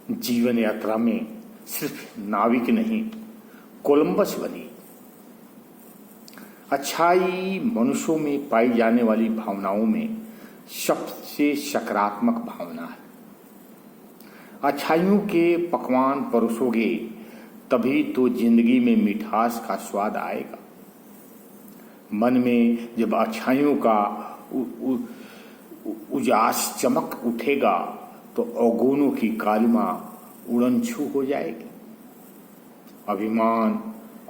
जीवन यात्रा में सिर्फ नाविक नहीं, कोलंबस बनी। अच्छाई मनुष्यों में पाई जाने वाली भावनाओं में सबसे सकारात्मक भावना है। अच्छाइयों के पकवान परोसोगे तभी तो जिंदगी में मिठास का स्वाद आएगा। मन में जब अच्छाइयों का उजास चमक उठेगा तो अवगुणों की कालिमा उड़नछू हो जाएगी। अभिमान,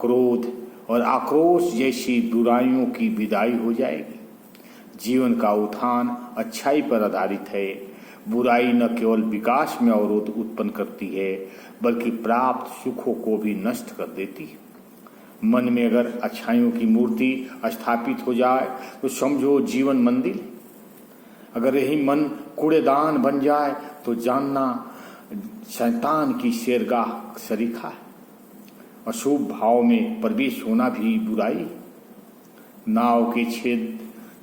क्रोध और आक्रोश जैसी बुराइयों की विदाई हो जाएगी। जीवन का उत्थान अच्छाई पर आधारित है। बुराई न केवल विकास में अवरोध उत्पन्न करती है बल्कि प्राप्त सुखों को भी नष्ट कर देती है। मन में अगर अच्छाइयों की मूर्ति स्थापित हो जाए तो समझो जीवन मंदिर। अगर यही मन कूड़ेदान बन जाए तो जानना शैतान की शेरगाह सरीखा है। अशुभ भाव में प्रवेश होना भी बुराई। नाव के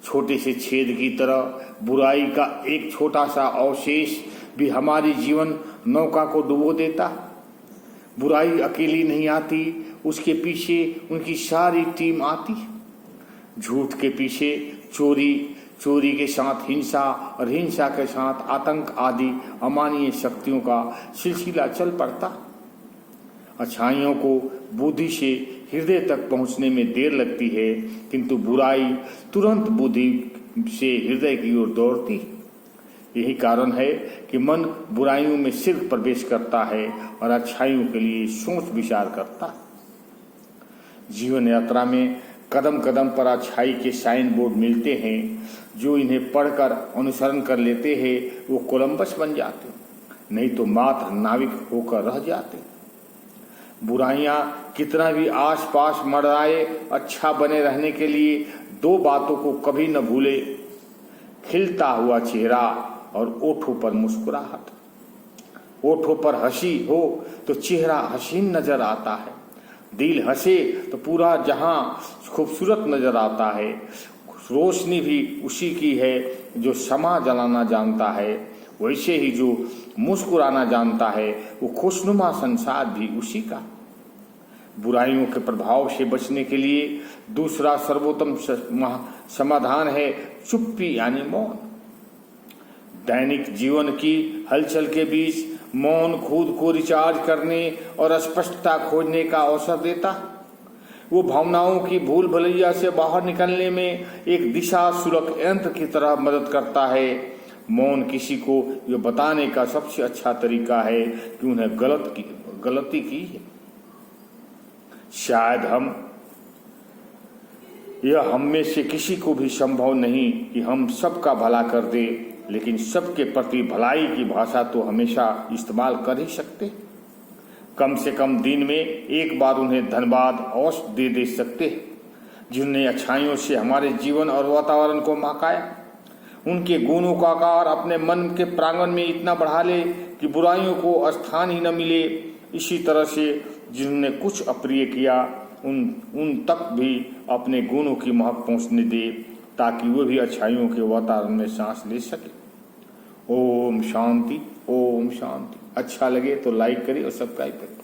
छोटे से छेद की तरह बुराई का एक छोटा सा अवशेष भी हमारी जीवन नौका को डुबो देता। बुराई अकेली नहीं आती, उसके पीछे उनकी सारी टीम आती। झूठ के पीछे चोरी के साथ हिंसा और हिंसा के साथ आतंक आदि अमानवीय शक्तियों का सिलसिला चल पड़ता। अच्छाइयों को बुद्धि से हृदय तक पहुंचने में देर लगती है, किंतु बुराई तुरंत बुद्धि से हृदय की ओर दौड़ती। यही कारण है कि मन बुराइयों में सिर्फ प्रवेश करता है और अच्छाइयों के लिए सोच विचार करता। जीवन यात्रा में कदम कदम पर अच्छाई के साइन बोर्ड मिलते हैं। जो इन्हें पढ़कर अनुसरण कर लेते हैं वो कोलंबस बन जाते, नहीं तो मात्र नाविक होकर रह जाते। बुराइयां कितना भी आसपास मंडराए, अच्छा बने रहने के लिए दो बातों को कभी न भूले: खिलता हुआ चेहरा और ओठों पर मुस्कुराहट। ओठों पर हंसी हो तो चेहरा हसीन नजर आता है। दिल हंसे तो पूरा जहां खूबसूरत नजर आता है। रोशनी भी उसी की है जो शमा जलाना जानता है। वैसे ही जो मुस्कुराना जानता है वो खुशनुमा संसार भी उसी का। बुराइयों के प्रभाव से बचने के लिए दूसरा सर्वोत्तम समाधान है चुप्पी यानी मौन। दैनिक जीवन की हलचल के बीच मौन खुद को रिचार्ज करने और स्पष्टता खोजने का अवसर देता। वो भावनाओं की भूल भुलैया से बाहर निकलने में एक दिशा सुलभ यंत्र की तरह मदद करता है। मौन किसी को ये बताने का सबसे अच्छा तरीका है कि उन्हें गलती की है। शायद हम में से किसी को भी संभव नहीं कि हम सबका भला कर दे, लेकिन सबके प्रति भलाई की भाषा तो हमेशा इस्तेमाल कर ही सकते। कम से कम दिन में एक बार उन्हें धन्यवाद अवश्य दे सकते जिन्होंने अच्छाइयों से हमारे जीवन और वातावरण को महकाया। उनके गुणों का आकार अपने मन के प्रांगण में इतना बढ़ा ले कि बुराइयों को स्थान ही न मिले। इसी तरह से जिन्होंने कुछ अप्रिय किया उन तक भी अपने गुणों की महक पहुंचने दे, ताकि वे भी अच्छाइयों के वातावरण में सांस ले सके। ओम शांति, ओम शांति। अच्छा लगे तो लाइक करिए और सब्सक्राइब करिए।